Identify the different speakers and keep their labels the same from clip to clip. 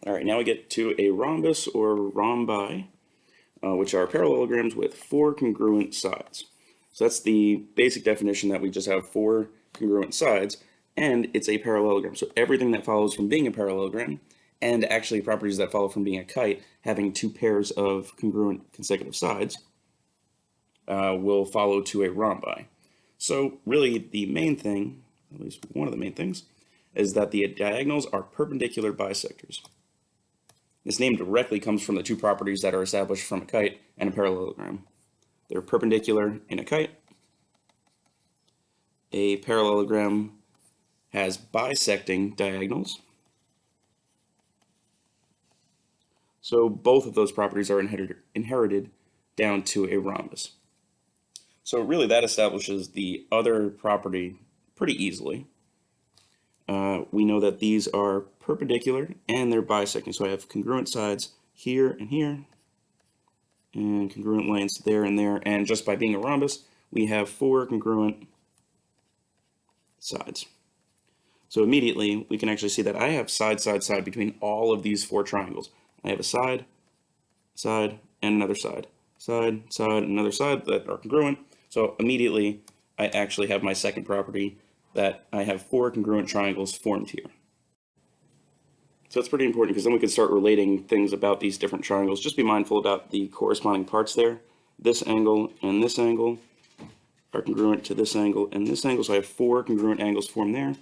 Speaker 1: All right, now we get to a rhombus or rhombi, which are parallelograms with four congruent sides. So that's the basic definition, that we just have four congruent sides, and it's a parallelogram. So everything that follows from being a parallelogram, and actually properties that follow from being a kite, having two pairs of congruent consecutive sides, will follow to a rhombi. So really the main thing, at least one of the main things, is that the diagonals are perpendicular bisectors. This name directly comes from the two properties that are established from a kite and a parallelogram. They're perpendicular in a kite. A parallelogram has bisecting diagonals. So both of those properties are inherited down to a rhombus. So really that establishes the other property pretty easily. We know that these are perpendicular and they're bisecting. So I have congruent sides here, and congruent lengths there and there. And just by being a rhombus, we have four congruent sides. So immediately we can actually see that I have side, side, side between all of these four triangles. I have a side, side, and another side. Side, side, and another side that are congruent. So immediately I actually have my second property, that I have four congruent triangles formed here. So that's pretty important, because then we can start relating things about these different triangles. Just be mindful about the corresponding parts there. This angle and this angle are congruent to this angle and this angle. So I have four congruent angles formed there.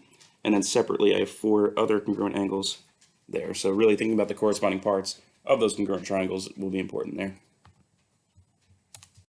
Speaker 1: And then separately, I have four other congruent angles there. So really thinking about the corresponding parts of those congruent triangles will be important there.